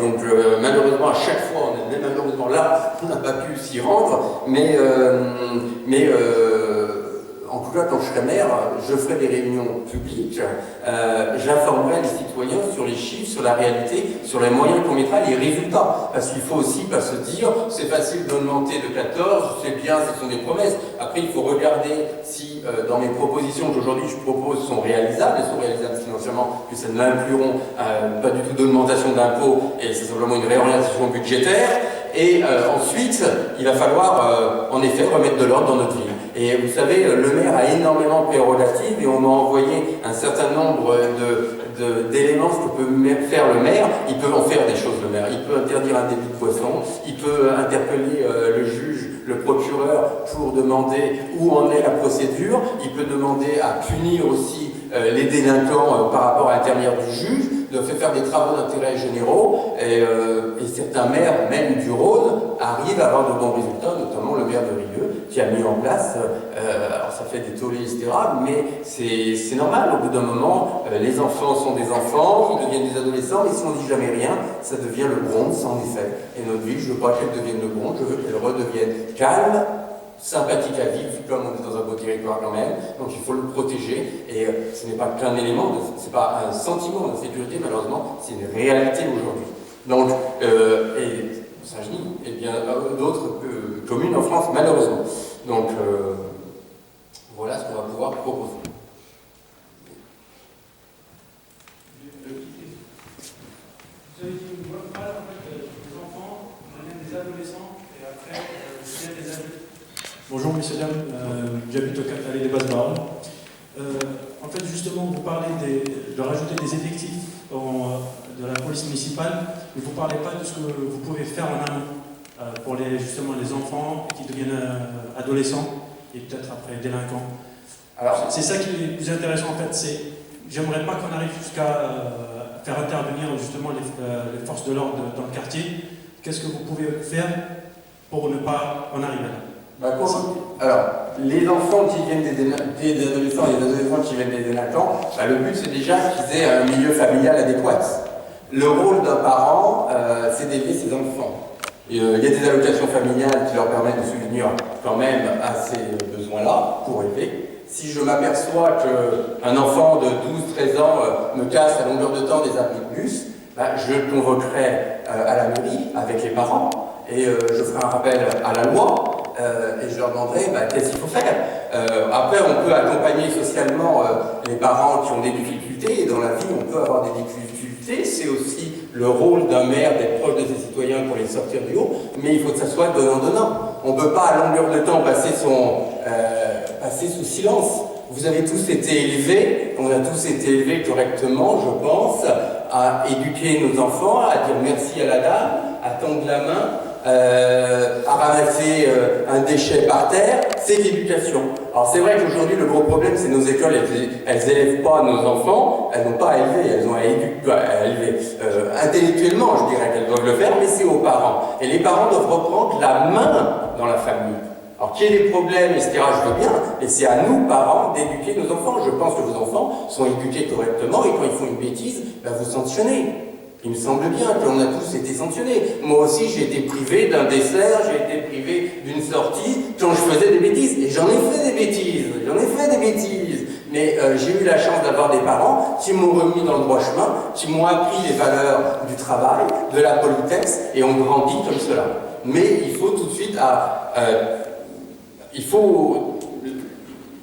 donc malheureusement à chaque fois, malheureusement là, on n'a pas pu s'y rendre, mais en tout cas, quand je serai maire, je ferai des réunions publiques, j'informerai les citoyens sur les chiffres, sur la réalité, sur les moyens qu'on mettra, les résultats. Parce qu'il faut aussi pas se dire, c'est facile d'augmenter de 14, c'est bien, ce sont des promesses. Après, il faut regarder si dans mes propositions qu'aujourd'hui je propose sont réalisables, elles sont réalisables financièrement, que ça n'incluront pas du tout d'augmentation d'impôts, et c'est simplement une réorientation budgétaire. Et ensuite, il va falloir en effet remettre de l'ordre dans notre ville. Et vous savez, le maire a énormément de prérogatives et on m'a envoyé un certain nombre d'éléments ce que peut faire le maire. Il peut en faire des choses, le maire. Il peut interdire un débit de poisson, il peut interpeller le juge, le procureur pour demander où en est la procédure, il peut demander à punir aussi les délinquants par rapport à l'intermédiaire du juge, de faire des travaux d'intérêt généraux, et certains maires, même du Rhône, arrivent à avoir de bons résultats, notamment le maire de Rieux, qui a mis en place, alors ça fait des tollés, etc., mais c'est normal, au bout d'un moment, les enfants sont des enfants, ils deviennent des adolescents, mais si on ne dit jamais rien, ça devient le bronze, en effet. Et notre ville, je ne veux pas qu'elle devienne le bronze, je veux qu'elle redevienne calme, sympathique à vivre, comme on est dans un beau territoire quand même, donc il faut le protéger, et ce n'est pas qu'un élément, ce n'est pas un sentiment de sécurité malheureusement, c'est une réalité aujourd'hui. Donc, et Saint-Genis, et bien d'autres communes en France malheureusement. Donc, voilà ce qu'on va pouvoir proposer. Vous avez dit une bonne phrase, en fait, des enfants, des adolescents, et après, des adultes. Bonjour messieurs, dames, j'habite au quartier des Basses-Baronnes. En fait, justement, vous parlez de rajouter des effectifs de la police municipale, mais vous ne parlez pas de ce que vous pouvez faire en amont pour justement les enfants qui deviennent adolescents et peut-être après délinquants. C'est ça qui est le plus intéressant en fait, j'aimerais pas qu'on arrive jusqu'à faire intervenir justement les forces de l'ordre dans le quartier. Qu'est-ce que vous pouvez faire pour ne pas en arriver là? Alors, les enfants qui viennent des adolescents et les adolescents qui viennent des délinquants, le but c'est déjà qu'ils aient un milieu familial adéquat. Le rôle d'un parent, c'est d'élever ses enfants. Il y a des allocations familiales qui leur permettent de subvenir quand même à ces besoins-là pour élever. Si je m'aperçois qu'un enfant de 12-13 ans me casse à longueur de temps des abris de bus, je le convoquerai à la mairie avec les parents et je ferai un rappel à la loi. Et je leur demanderai qu'est-ce qu'il faut faire. Après, on peut accompagner socialement les parents qui ont des difficultés, et dans la vie, on peut avoir des difficultés. C'est aussi le rôle d'un maire d'être proche de ses citoyens pour les sortir du haut, mais il faut que ça soit donnant-donnant. On ne peut pas, à longueur de temps, passer sous silence. Vous avez tous été élevés, on a tous été élevés correctement, je pense, à éduquer nos enfants, à dire merci à la dame, à tendre la main, à ramasser un déchet par terre, c'est l'éducation. Alors c'est vrai qu'aujourd'hui le gros problème c'est nos écoles, elles élèvent pas nos enfants, elles n'ont pas à élever, elles ont à élever. Intellectuellement je dirais qu'elles doivent le faire, mais c'est aux parents. Et les parents doivent reprendre la main dans la famille. Alors qu'il y ait des problèmes, etc., je veux bien, mais c'est à nous, parents, d'éduquer nos enfants. Je pense que vos enfants sont éduqués correctement et quand ils font une bêtise, vous sanctionnez. Il me semble bien qu'on a tous été sanctionnés. Moi aussi, j'ai été privé d'un dessert, j'ai été privé d'une sortie quand je faisais des bêtises. Et j'en ai fait des bêtises, Mais j'ai eu la chance d'avoir des parents qui m'ont remis dans le droit chemin, qui m'ont appris les valeurs du travail, de la politesse, et on grandit comme cela. Mais il faut tout de suite il faut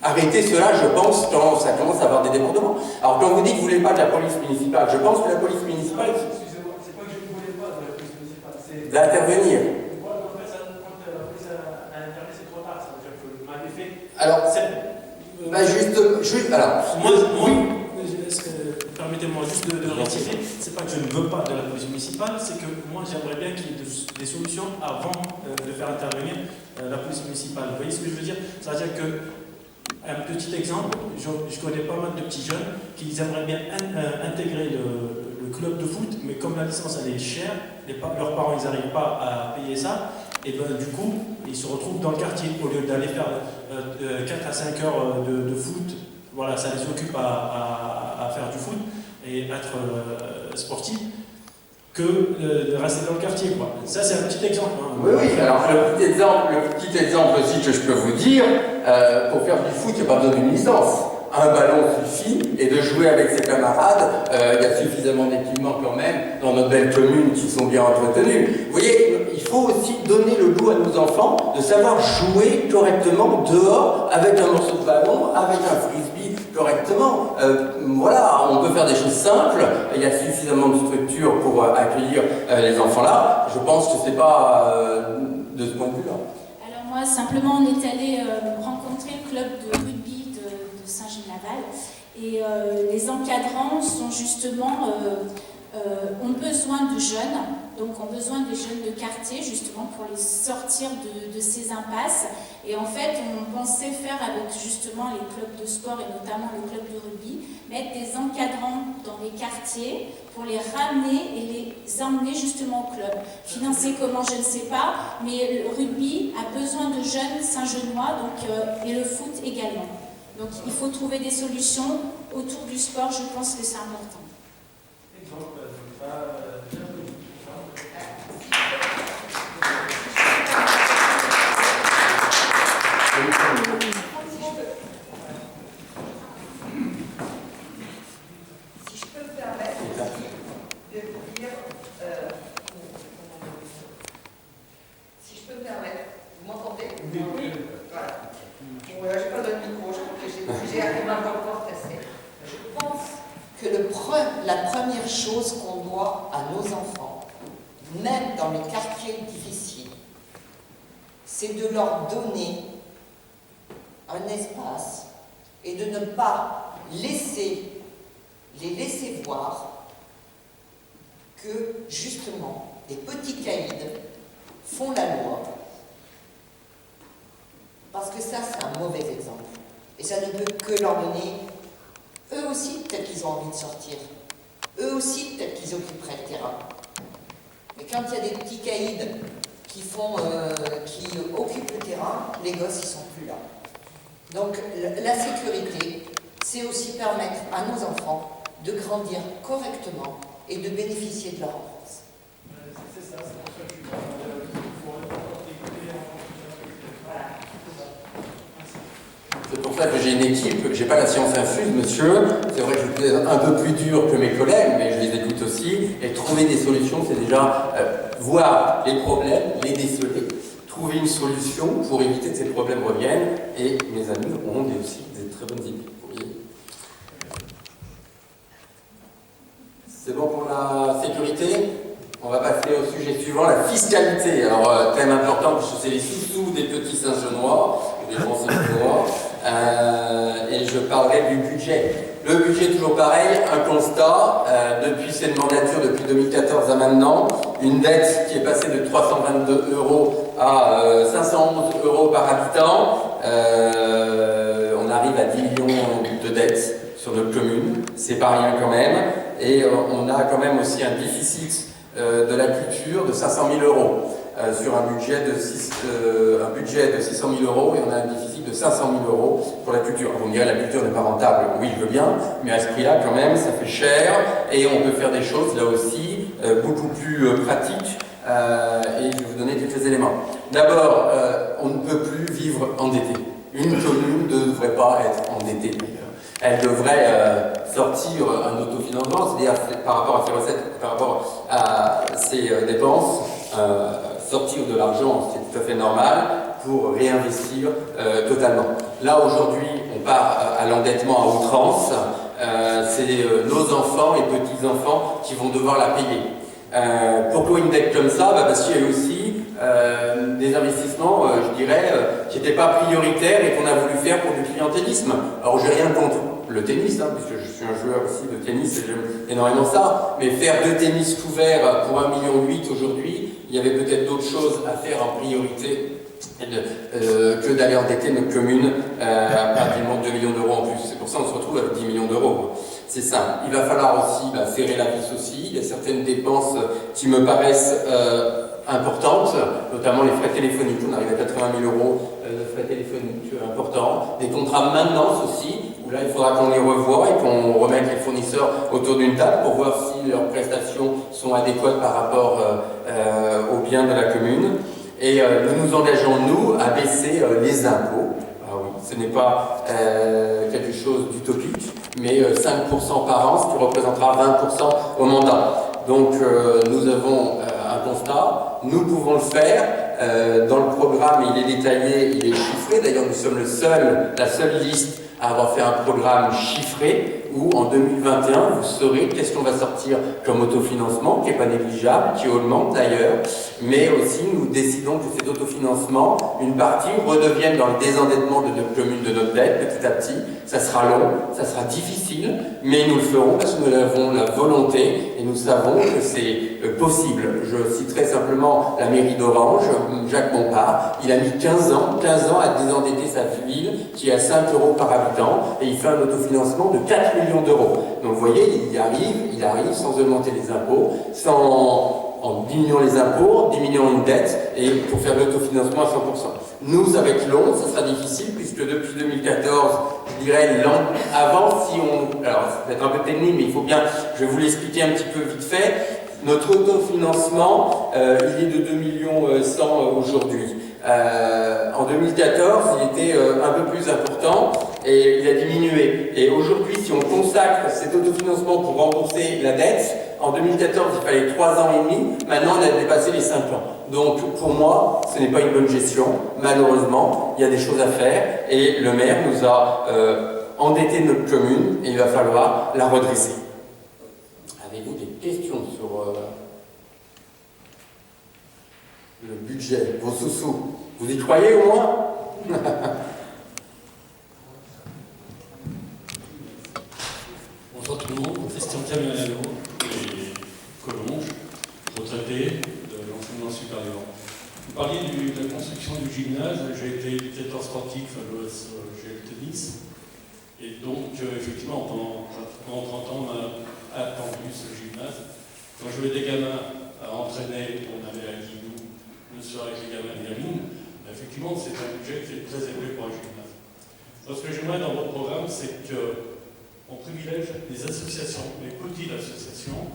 arrêter cela, je pense, quand ça commence à avoir des débordements. Alors quand vous dites que vous ne voulez pas de la police municipale, je pense que la police municipale... Excusez-moi, c'est pas que je ne voulais pas de la police municipale, c'est... d'intervenir. Moi, en fait, quand la police a intervenu, c'est trop tard, ça veut dire que vous m'avez fait... Alors, permettez-moi juste de rectifier, c'est pas que je ne veux pas de la police municipale, c'est que moi j'aimerais bien qu'il y ait des solutions avant de faire intervenir la police municipale. Vous voyez ce que je veux dire? C'est-à-dire que, un petit exemple, je connais pas mal de petits jeunes qui aimeraient bien intégrer le club de foot, mais comme la licence elle est chère, leurs parents ils n'arrivent pas à payer ça, et ben du coup ils se retrouvent dans le quartier au lieu d'aller faire 4 à 5 heures de foot. Voilà, ça les occupe à faire du foot et être sportif. que de rester dans le quartier, quoi. Ça, c'est un petit exemple. Hein. Oui, oui, alors le petit exemple aussi que je peux vous dire, pour faire du foot, il n'y a pas besoin d'une licence. Un ballon suffit, et de jouer avec ses camarades, il y a suffisamment d'équipements quand même dans notre belle commune qui sont bien entretenus. Vous voyez, il faut aussi donner le goût à nos enfants de savoir jouer correctement dehors avec un morceau de ballon, avec un frisbee correctement. Voilà, on peut faire des choses simples, il y a suffisamment de structures pour accueillir les enfants là. Je pense que c'est pas de ce point de vue-là. Alors moi, simplement, on est allé rencontrer le club de rugby de Saint-Gilles-Laval et les encadrants sont justement ont besoin de jeunes, donc ont besoin des jeunes de quartier justement pour les sortir de ces impasses. Et en fait, on pensait faire avec justement les clubs de sport et notamment le club de rugby, mettre des encadrants dans les quartiers pour les ramener et les emmener justement au club. Financer comment, je ne sais pas, mais le rugby a besoin de jeunes Saint-Genois et le foot également. Donc il faut trouver des solutions autour du sport, je pense que c'est important. Si je peux me permettre de vous dire, si je peux me permettre, vous m'entendez? Oui. Voilà. Bon, là, je n'ai pas d'autre micro, je crois que j'ai arrivé à encore tester. Je pense que la première chose qu'on doit à nos enfants, même dans les quartiers difficiles, c'est de leur donner un espace et de ne pas les laisser voir que, justement, des petits caïds font la loi. Parce que ça, c'est un mauvais exemple. Et ça ne peut que leur donner... Eux aussi, peut-être qu'ils ont envie de sortir. Eux aussi, peut-être qu'ils occuperaient le terrain. Mais quand il y a des petits caïds qui occupent le terrain, les gosses, ils sont plus là. Donc, la sécurité, c'est aussi permettre à nos enfants de grandir correctement et de bénéficier de leur enfance. C'est ça, c'est pour ça que je suis pas... C'est pour ça que j'ai une équipe, j'ai pas la science infuse, monsieur. C'est vrai que je suis un peu plus dur que mes collègues, mais je les écoute aussi. Et trouver des solutions, c'est déjà voir les problèmes, les déceler, trouver une solution pour éviter que ces problèmes reviennent. Et mes amis ont aussi des très bonnes idées. C'est bon pour la sécurité? On va passer au sujet suivant, la fiscalité. Alors, thème important, parce que c'est les sous-sous des petits Saint-Genois, des grands Saint-Genois. Et je parlerai du budget. Le budget, toujours pareil, un constat, depuis cette mandature, depuis 2014 à maintenant, une dette qui est passée de 322 € à 511 € par habitant. On arrive à 10 millions de dettes sur notre commune, c'est pas rien quand même. Et on a quand même aussi un déficit de la culture de 500 000 € sur un budget de 600 000 € et on a un déficit de 500 000 € pour la culture. Vous me direz, la culture n'est pas rentable, oui je veux bien, mais à ce prix-là quand même ça fait cher et on peut faire des choses là aussi beaucoup plus pratiques et je vais vous donner quelques éléments. D'abord, on ne peut plus vivre endetté. Une commune ne devrait pas être endettée. Elle devrait sortir un autofinancement, c'est-à-dire par rapport à ses recettes, par rapport à ses dépenses, sortir de l'argent, c'est tout à fait normal, pour réinvestir totalement. Là, aujourd'hui, on part à l'endettement à outrance. C'est nos enfants et petits-enfants qui vont devoir la payer. Pourquoi une dette comme ça? Parce qu'il y a aussi des investissements, je dirais, qui n'étaient pas prioritaires et qu'on a voulu faire pour du clientélisme. Alors, j'ai rien contre le tennis, puisque je suis un joueur aussi de tennis et j'aime énormément ça, mais faire 2 tennis couverts pour 1,8 million aujourd'hui, il y avait peut-être d'autres choses à faire en priorité que d'aller endetter notre commune à pratiquement 2 millions d'euros en plus. C'est pour ça qu'on se retrouve avec 10 millions d'euros. C'est ça. Il va falloir aussi serrer la vis aussi. Il y a certaines dépenses qui me paraissent importantes, notamment les frais téléphoniques. On arrive à 80 000 € de frais téléphoniques importants. Des contrats de maintenance aussi, où là, il faudra qu'on les revoie et qu'on remette les fournisseurs autour d'une table pour voir si leurs prestations sont adéquates par rapport aux biens de la commune. Et nous nous engageons, nous, à baisser les impôts. Ah oui, ce n'est pas quelque chose d'utopique, mais 5% par an, ce qui représentera 20% au mandat. Donc nous avons un constat, nous pouvons le faire. Dans le programme, il est détaillé, il est chiffré. D'ailleurs, nous sommes la seule liste à avoir fait un programme chiffré où en 2021, vous saurez qu'est-ce qu'on va sortir comme autofinancement, qui n'est pas négligeable, qui augmente d'ailleurs, mais aussi nous décidons que cet autofinancement, une partie redevienne dans le désendettement de notre commune, de notre dette, petit à petit. Ça sera long, ça sera difficile, mais nous le ferons parce que nous avons la volonté et nous savons que c'est possible. Je citerai simplement la mairie d'Orange, Jacques Bompard. Il a mis 15 ans à désendetter sa ville qui est à 5 € par habitant et il fait un autofinancement de 4 millions d'euros. Donc vous voyez, il arrive sans augmenter les impôts, en diminuant les impôts, diminuant une dette et pour faire l'autofinancement à 100%. Nous, ça va être long, ça sera difficile puisque depuis 2014, je dirais l'an avant, alors ça va être un peu technique, mais il faut bien, je vais vous l'expliquer un petit peu vite fait. Notre autofinancement, il est de 2,1 millions aujourd'hui. En 2014, il était un peu plus important et il a diminué. Et aujourd'hui, si on consacre cet autofinancement pour rembourser la dette, en 2014, il fallait 3 ans et demi. Maintenant, on a dépassé les 5 ans. Donc, pour moi, ce n'est pas une bonne gestion. Malheureusement, il y a des choses à faire et le maire nous a endetté notre commune et il va falloir la redresser. Avez-vous des questions sur le budget, vos sous-sous? Vous y croyez au moins? Bonsoir tout le monde, Christian Camiano, et Collonges, retraité de l'enseignement supérieur. Vous parliez de la construction du gymnase. J'ai été éducateur sportif à l'OSGL Tennis. Et donc, effectivement, pendant pratiquement 30 ans, on a attendu ce gymnase. Quand je voulais des gamins à entraîner, on avait à Guinou, le soir avec les gamins et les gamines. Effectivement, c'est un budget qui est très élevé pour un gymnase. Donc, ce que j'aimerais dans votre programme, c'est qu'on privilège les associations, les petites associations.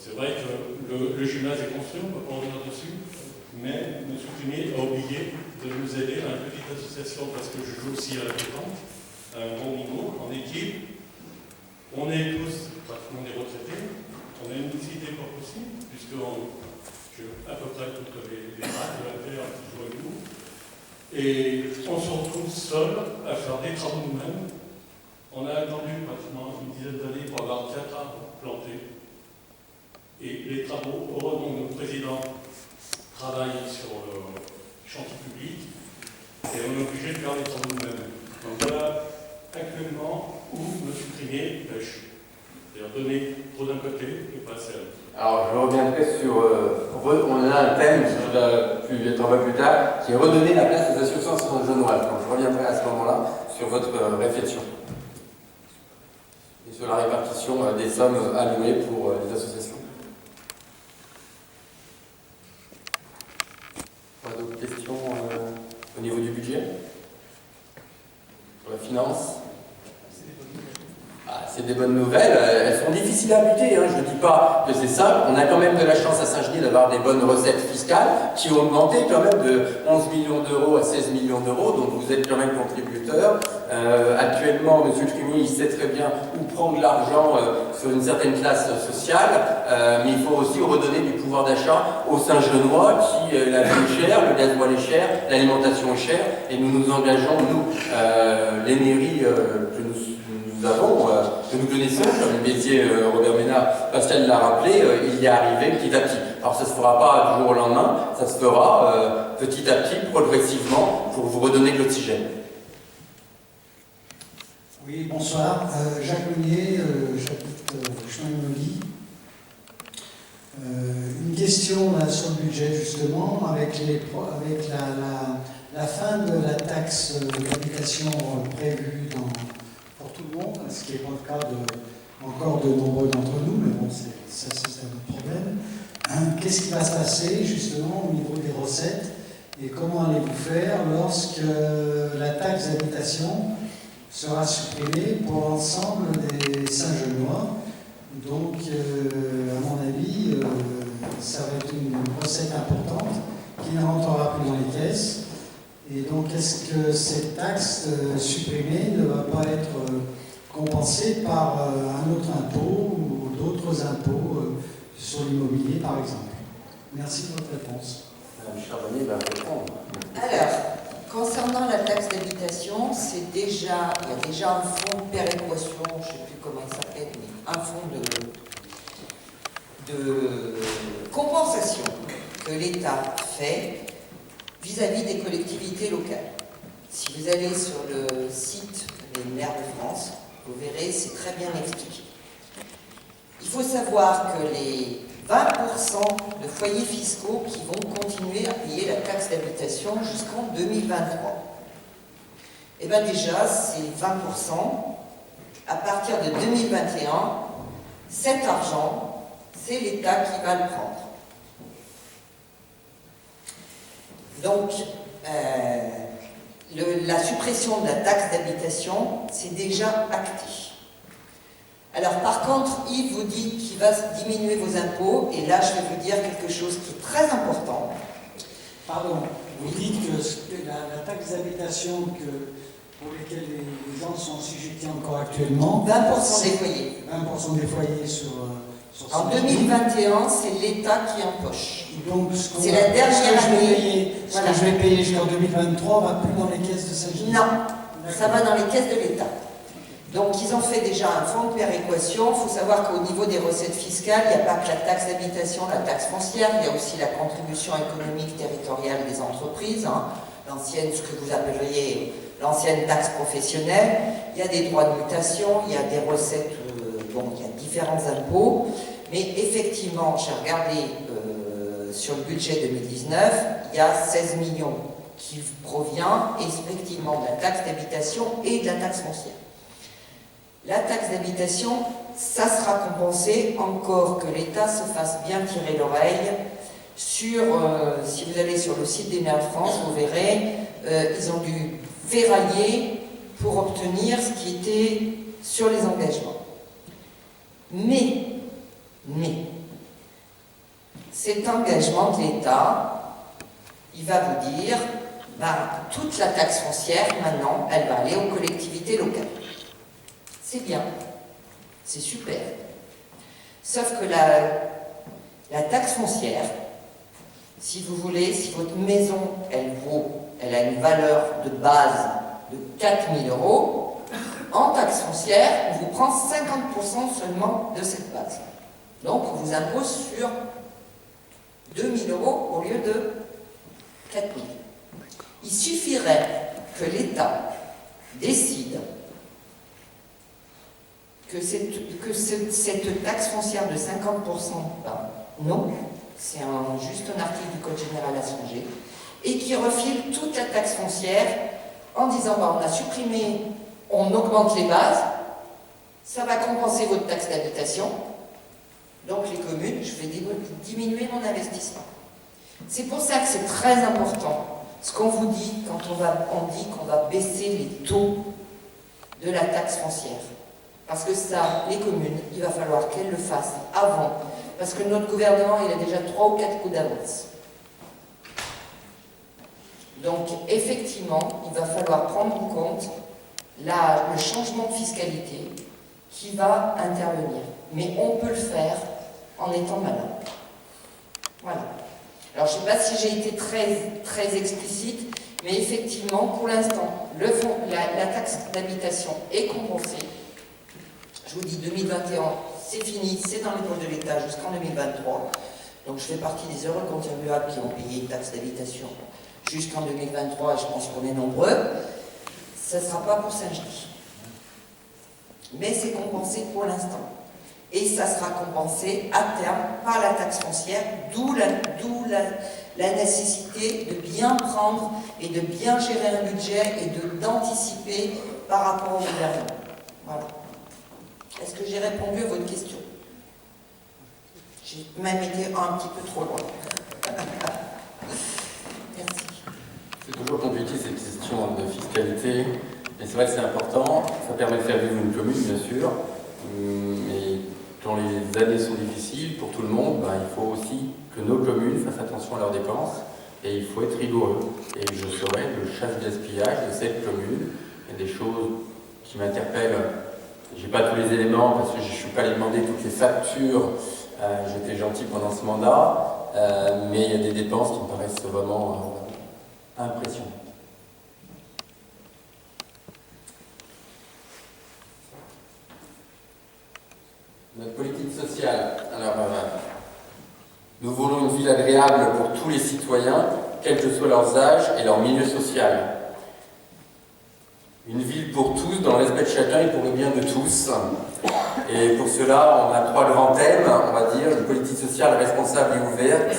C'est vrai que le gymnase est construit, on ne peut pas revenir dessus, mais M. Cumier a oublié de nous aider à une petite association parce que je joue aussi à la pétanque, à un bon niveau, en équipe. On est tous, pratiquement des retraités, on a une utilité pas possible, puisque j'ai à peu près toutes les maths de la terre qui jouent avec nous. Et on se retrouve seul à faire des travaux nous-mêmes. On a attendu pratiquement une dizaine d'années pour avoir 4 arbres plantés. Et les travaux, heureusement, notre président travaille sur le chantier public et on est obligé de faire les travaux nous-mêmes. Donc voilà actuellement où M. Cumier pêche. C'est-à-dire donner trop d'un côté et passer à l'autre. Alors je reviendrai sur... on a un thème qui va être un peu plus tard, qui est redonner la place aux associations genevoises. Donc je reviendrai à ce moment-là sur votre réflexion. Et sur la répartition des sommes allouées pour les associations. Pas d'autres questions au niveau du budget? Sur la finance? C'est des bonnes nouvelles, elles sont difficiles à appliquer, hein. Je ne dis pas que c'est simple, on a quand même de la chance à Saint-Genis d'avoir des bonnes recettes fiscales qui ont augmenté quand même de 11 millions d'euros à 16 millions d'euros, donc vous êtes quand même contributeur. Actuellement, M. Cumier, il sait très bien où prendre l'argent sur une certaine classe sociale, mais il faut aussi redonner du pouvoir d'achat aux Saint-Genois qui, la vie est chère, le gasoil est cher, l'alimentation est chère, et nous nous engageons, nous, les mairies que nous avons, que nous connaissons, comme le métier Robert Ménard, Pascal l'a rappelé, il y est arrivé petit à petit. Alors ça ne se fera pas du jour au lendemain, ça se fera petit à petit, progressivement, pour vous redonner de l'oxygène. Oui, bonsoir. Jacques Meunier, j'habite Chemin-Molly. Une question là, sur le budget, justement, avec la fin de la taxe d'habitation prévue pour tout le monde, ce qui n'est pas le cas encore de nombreux d'entre nous, mais bon, c'est un autre problème. Qu'est-ce qui va se passer, justement, au niveau des recettes et comment allez-vous faire lorsque la taxe d'habitation sera supprimée pour l'ensemble des Saint-Genois. Donc, à mon avis, ça va être une recette importante qui ne rentrera plus dans les caisses. Et donc, est-ce que cette taxe supprimée ne va pas être compensée par un autre impôt ou d'autres impôts sur l'immobilier, par exemple? Merci de votre réponse. Madame Charbonnier va répondre. Alors, concernant la taxe d'habitation, il y a déjà un fonds de péréquation, je ne sais plus comment il s'appelle, mais un fonds de compensation que l'État fait vis-à-vis des collectivités locales. Si vous allez sur le site des maires de France, vous verrez, c'est très bien expliqué. Il faut savoir que les 20% de foyers fiscaux qui vont continuer à payer la taxe d'habitation jusqu'en 2023. Et bien déjà, ces 20%, à partir de 2021, cet argent, c'est l'État qui va le prendre. Donc, la suppression de la taxe d'habitation, c'est déjà acté. Alors par contre, Yves vous dit qu'il va diminuer vos impôts, et là je vais vous dire quelque chose qui est très important. Pardon, vous dites que la taxe d'habitation pour laquelle les gens sont assujettis encore actuellement, 20% des foyers. 20% des foyers sur en 2021, c'est l'État qui empoche. Donc, c'est la dernière année. Ce que je vais payer jusqu'en 2023 va plus dans les caisses de Saint-Gilles. Non, ça va dans les caisses de l'État. Donc, ils ont fait déjà un fonds de péréquation. Il faut savoir qu'au niveau des recettes fiscales, il n'y a pas que la taxe d'habitation, la taxe foncière, il y a aussi la contribution économique territoriale des entreprises, l'ancienne, ce que vous appelleriez l'ancienne taxe professionnelle. Il y a des droits de mutation, il y a des recettes, donc il y a différents impôts. Mais effectivement, j'ai regardé sur le budget 2019, il y a 16 millions qui provient effectivement de la taxe d'habitation et de la taxe foncière. La taxe d'habitation, ça sera compensé, encore que l'État se fasse bien tirer l'oreille. Si vous allez sur le site des maires de France, vous verrez, ils ont dû ferrailler pour obtenir ce qui était sur les engagements. Mais, cet engagement de l'État, il va vous dire, toute la taxe foncière, maintenant, elle va aller aux collectivités locales. C'est bien, c'est super. Sauf que la taxe foncière, si vous voulez, si votre maison, elle a une valeur de base de 4 000 €, en taxe foncière, on vous prend 50% seulement de cette base. Donc, on vous impose sur 2 000 € au lieu de 4 000. Il suffirait que l'État décide que cette taxe foncière de 50%, non, c'est juste un article du Code général à changer, et qui refile toute la taxe foncière en disant on a supprimé, on augmente les bases, ça va compenser votre taxe d'habitation, donc les communes, je vais diminuer mon investissement. C'est pour ça que c'est très important ce qu'on vous dit quand on dit qu'on va baisser les taux de la taxe foncière. Parce que ça, les communes, il va falloir qu'elles le fassent avant. Parce que notre gouvernement, il a déjà 3 ou 4 coups d'avance. Donc, effectivement, il va falloir prendre en compte le changement de fiscalité qui va intervenir. Mais on peut le faire en étant malin. Voilà. Alors, je ne sais pas si j'ai été très explicite, mais effectivement, pour l'instant, la taxe d'habitation est compensée. Je vous dis 2021, c'est fini, c'est dans les poches de l'État jusqu'en 2023. Donc je fais partie des heureux contribuables qui ont payé une taxe d'habitation jusqu'en 2023, je pense qu'on est nombreux. Ça ne sera pas pour Saint-Gilles. Mais c'est compensé pour l'instant. Et ça sera compensé à terme par la taxe foncière, d'où la nécessité de bien prendre et de bien gérer un budget et d'anticiper par rapport au gouvernement. Voilà. Est-ce que j'ai répondu à votre question? J'ai même été un petit peu trop loin. Merci. C'est toujours compliqué cette question de fiscalité. Et c'est vrai que c'est important, ça permet de faire vivre une commune, bien sûr, mais quand les années sont difficiles pour tout le monde, ben, il faut aussi que nos communes fassent attention à leurs dépenses, et il faut être rigoureux. Et je serai le chasse-gaspillage de cette commune. Il y a des choses qui m'interpellent. Je n'ai pas tous les éléments parce que je ne suis pas allé demander toutes les factures. J'étais gentil pendant ce mandat, mais il y a des dépenses qui me paraissent vraiment impressionnantes. Notre politique sociale. Alors, nous voulons une ville agréable pour tous les citoyens, quels que soient leurs âges et leur milieu social. Une ville pour tous, dans le respect de chacun et pour le bien de tous. Et pour cela, on a 3 grands thèmes, on va dire, une politique sociale responsable et ouverte.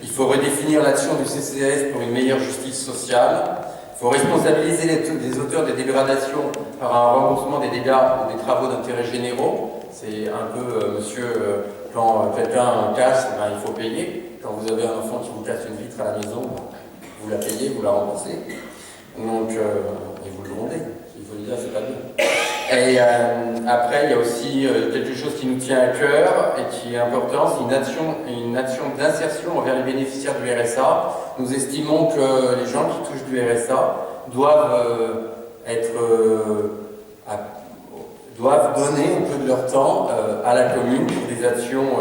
Il faut redéfinir l'action du CCAS pour une meilleure justice sociale. Il faut responsabiliser les auteurs des dégradations par un remboursement des dégâts ou des travaux d'intérêt généraux. C'est un peu, monsieur, quand quelqu'un casse, ben, il faut payer. Quand vous avez un enfant qui vous casse une vitre à la maison, vous la payez, vous la remboursez. Donc, et vous le grondez. Il faut le dire, c'est pas bien. Et après, il y a aussi quelque chose qui nous tient à cœur et qui est important, c'est une action d'insertion envers les bénéficiaires du RSA. Nous estimons que les gens qui touchent du RSA doivent doivent donner un peu de leur temps à la commune pour des actions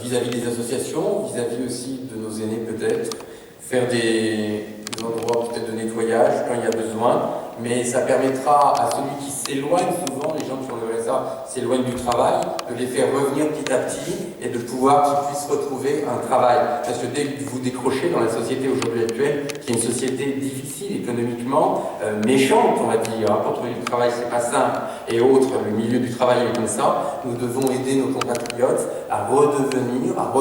vis-à-vis des associations, vis-à-vis aussi de nos aînés peut-être, faire des endroits peut-être de nettoyage quand il y a besoin, mais ça permettra à celui qui s'éloigne, souvent les gens qui ont le RSA s'éloignent du travail, de les faire revenir petit à petit et de pouvoir qu'ils puissent retrouver un travail. Parce que dès que vous décrochez dans la société aujourd'hui actuelle, qui est une société difficile économiquement, méchante on va dire, hein, pour trouver du travail c'est pas simple, et autres, le milieu du travail est comme ça, nous devons aider nos compatriotes à redevenir à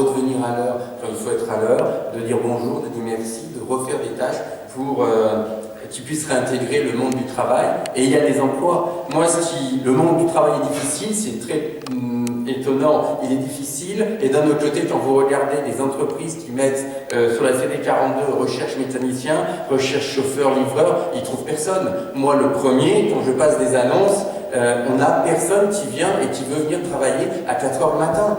l'heure quand il faut être à l'heure, de dire bonjour, de dire merci, de refaire des tâches pour qu'ils puissent réintégrer le monde du travail. Et il y a des emplois. Moi, le monde du travail est difficile, c'est très étonnant, il est difficile. Et d'un autre côté, quand vous regardez des entreprises qui mettent sur la CD42 recherche mécanicien, recherche chauffeur, livreur, ils ne trouvent personne. Moi, le premier, quand je passe des annonces, on n'a personne qui vient et qui veut venir travailler à 4 h le matin.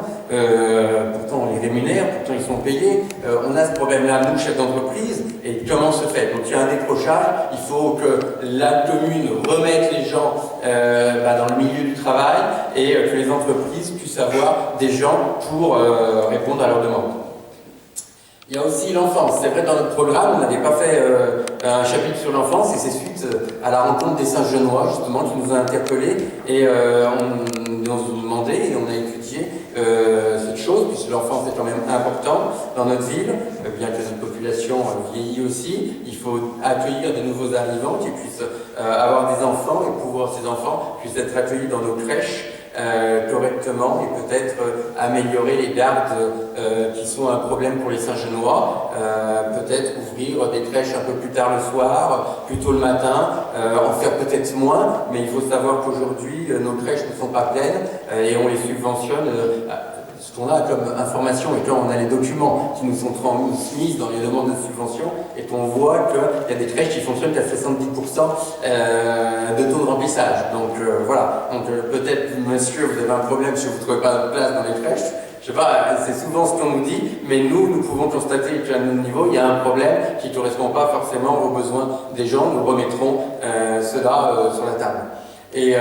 Pourtant, on les rémunère, pourtant ils sont payés. On a ce problème-là, nous, chefs d'entreprise. Et comment se fait? Donc il y a un décrochage, il faut que la commune remette les gens dans le milieu du travail et que les entreprises puissent avoir des gens pour répondre à leurs demandes. Il y a aussi l'enfance. C'est vrai, dans notre programme, on n'avait pas fait un chapitre sur l'enfance et c'est suite à la rencontre des Saint-Genois, justement, qui nous a interpellés et on nous a demandé et on a étudié cette chose, puisque l'enfance est quand même important dans notre ville, bien que notre population vieillit aussi. Il faut accueillir de nouveaux arrivants qui puissent avoir des enfants et pouvoir ces enfants puissent être accueillis dans nos crèches correctement et peut-être améliorer les gardes qui sont un problème pour les Saint-Genois, peut-être ouvrir des crèches un peu plus tard le soir, plus tôt le matin, en faire peut-être moins, mais il faut savoir qu'aujourd'hui nos crèches ne sont pas pleines et on les subventionne. Ce qu'on a comme information et quand on a les documents qui nous sont transmis dans les demandes de subvention et qu'on voit qu'il y a des crèches qui fonctionnent à 70% de taux de remplissage. Donc voilà, donc peut-être monsieur vous avez un problème si vous ne trouvez pas de place dans les crèches, je sais pas, c'est souvent ce qu'on nous dit, mais nous pouvons constater qu'à notre niveau il y a un problème qui ne correspond pas forcément aux besoins des gens, nous remettrons cela sur la table. Et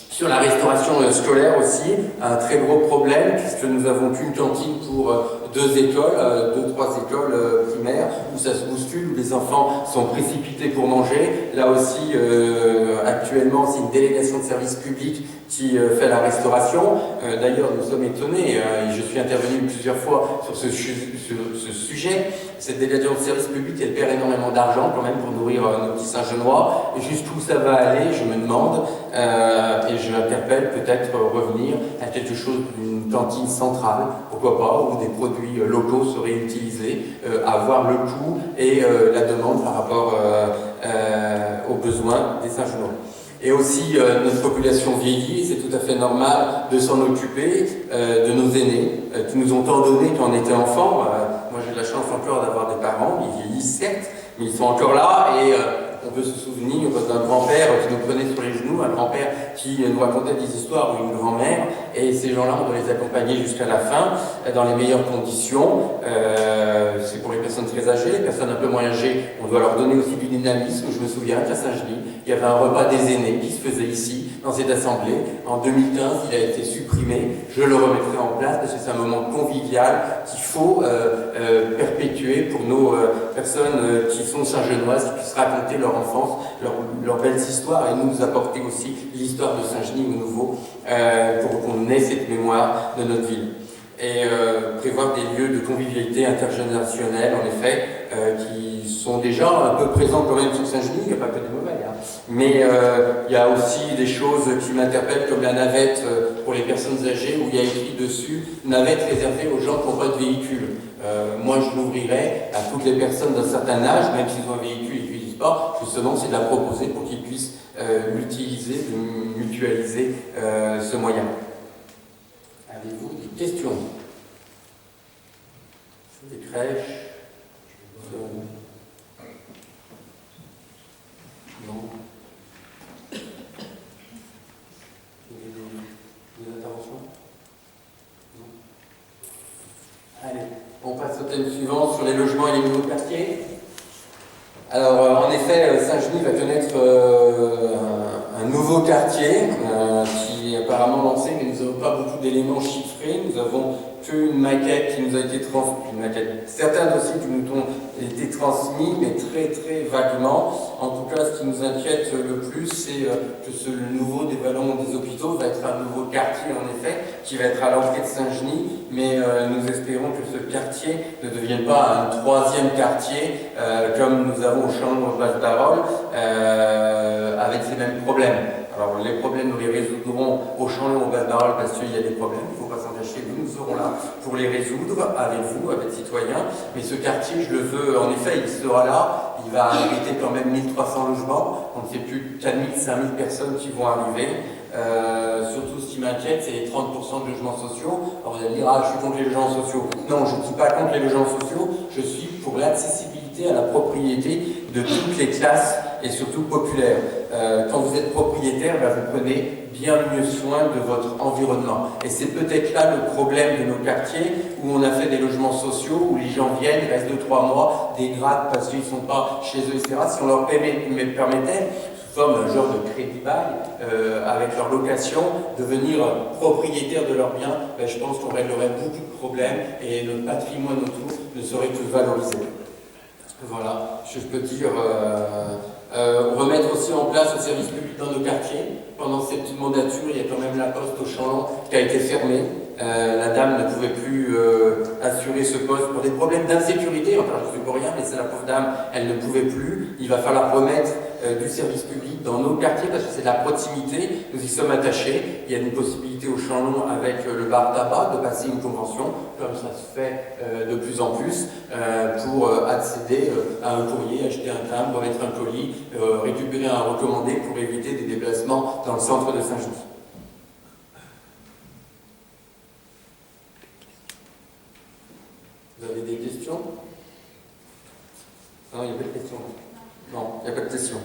sur la restauration scolaire aussi, un très gros problème puisque nous avons qu'une cantine pour 2 écoles, 3 écoles primaires où ça se bouscule, où les enfants sont précipités pour manger. Là aussi, actuellement, c'est une délégation de service public qui fait la restauration. D'ailleurs, nous sommes étonnés, et je suis intervenu plusieurs fois sur ce sujet. Cette délégation de service public, elle perd énormément d'argent quand même pour nourrir nos petits Saint-Genois. Et jusqu'où ça va aller, je me demande, et je m'interpelle peut-être revenir à quelque chose d'une cantine centrale, pourquoi pas, où des produits locaux seraient utilisés, avoir le coût et la demande par rapport aux besoins des Saint-Genois. Et aussi, notre population vieillit, c'est tout à fait normal de s'en occuper de nos aînés, qui nous ont tant donné quand on était enfant. Moi, j'ai de la chance encore d'avoir des parents, ils vieillissent certes, mais ils sont encore là et on peut se souvenir d'un grand-père qui nous prenait sur les genoux, un grand-père qui nous racontait des histoires ou une grand-mère, et ces gens-là, on doit les accompagner jusqu'à la fin, dans les meilleures conditions. C'est pour les personnes très âgées, les personnes un peu moins âgées, on doit leur donner aussi du dynamisme. Je me souviens qu'à Saint-Genis, il y avait un repas des aînés qui se faisait ici, dans cette assemblée. En 2015, il a été supprimé. Je le remettrai en place parce que c'est un moment convivial qu'il faut perpétuer pour nos personnes qui sont saint-genoises, qui puissent raconter leur enfance, leurs belles histoires et nous apporter aussi l'histoire de Saint-Genis au nouveau pour qu'on ait cette mémoire de notre ville. Et prévoir des lieux de convivialité intergénérationnelle, en effet, qui sont déjà un peu présents quand même sur Saint-Genis, il n'y a pas que des mauvais, hein. Mais il y a aussi des choses qui m'interpellent, comme la navette pour les personnes âgées, où il y a écrit dessus « navette réservée aux gens qui n'ont pas de véhicule ». Moi, je l'ouvrirais à toutes les personnes d'un certain âge, même s'ils ont un véhicule et qu'ils n'utilisent pas, justement, c'est de la proposer pour qu'ils puissent l'utiliser, de mutualiser ce moyen. Avez-vous des questions? Des crèches? Non. Des interventions? Non. Allez, on passe au thème suivant sur les logements et les nouveaux quartiers. Alors, en effet, Saint-Genis va connaître un nouveau quartier qui est apparemment lancé, mais nous n'avons pas beaucoup d'éléments chiffrés. Nous avons qu'une maquette qui nous a été transmise. Certains dossiers qui nous ont été transmis, mais très très vaguement. En tout cas, ce qui nous inquiète le plus, c'est que ce nouveau des vallons des hôpitaux va être un nouveau quartier, en effet, qui va être à l'entrée de Saint-Genis. Mais nous espérons que ce quartier ne devienne pas un troisième quartier, comme nous avons au Champ-Basse-Darol, avec ces mêmes problèmes. Alors les problèmes, nous les résoudrons au Champ-Long, au Basse-Darol, parce qu'il y a des problèmes, il ne faut pas s'en cacher, nous serons là pour les résoudre, avec vous, avec les citoyens. Mais ce quartier, je le veux, en effet, il sera là, il va abriter quand même 1300 logements, on ne sait plus 4000, 5000 personnes qui vont arriver. Surtout ce qui m'inquiète, c'est les 30% de logements sociaux. Alors vous allez me dire, ah, je suis contre les logements sociaux. Non, je ne suis pas contre les logements sociaux, je suis pour l'accessibilité à la propriété de toutes les classes et surtout populaires. Quand vous êtes propriétaire, vous prenez bien mieux soin de votre environnement. Et c'est peut-être là le problème de nos quartiers, où on a fait des logements sociaux, où les gens viennent, restent 2-3 mois, dégradent parce qu'ils ne sont pas chez eux, etc. Si on leur permettait, sous forme d'un genre de crédit-bail, avec leur location, devenir propriétaire de leurs biens, je pense qu'on réglerait beaucoup de problèmes et notre patrimoine autour ne serait que valorisé. Voilà, je peux dire, remettre aussi en place le service public dans nos quartiers. Pendant cette mandature, il y a quand même la poste au Champ-Long qui a été fermée. La dame ne pouvait plus assurer ce poste pour des problèmes d'insécurité. Enfin, je ne suis pour rien, mais c'est la pauvre dame, elle ne pouvait plus. Il va falloir remettre du service public dans nos quartiers parce que c'est de la proximité. Nous y sommes attachés. Il y a une possibilité au Champ-Long avec le bar tabac de passer une convention, comme ça se fait de plus en plus, pour accéder à un courrier, acheter un timbre, remettre un colis, récupérer un recommandé pour éviter des déplacements dans le centre de Saint-Genis. Vous avez des questions? Non, il n'y a pas de questions. Non, il n'y a pas de questions.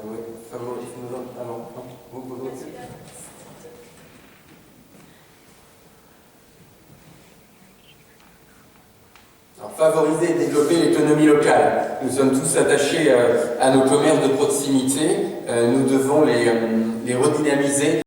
Oui, favorisez-nous. Alors, vous pouvez aussi. Alors, favoriser et développer l'économie locale. Nous sommes tous attachés à nos commerces de proximité. Nous devons les redynamiser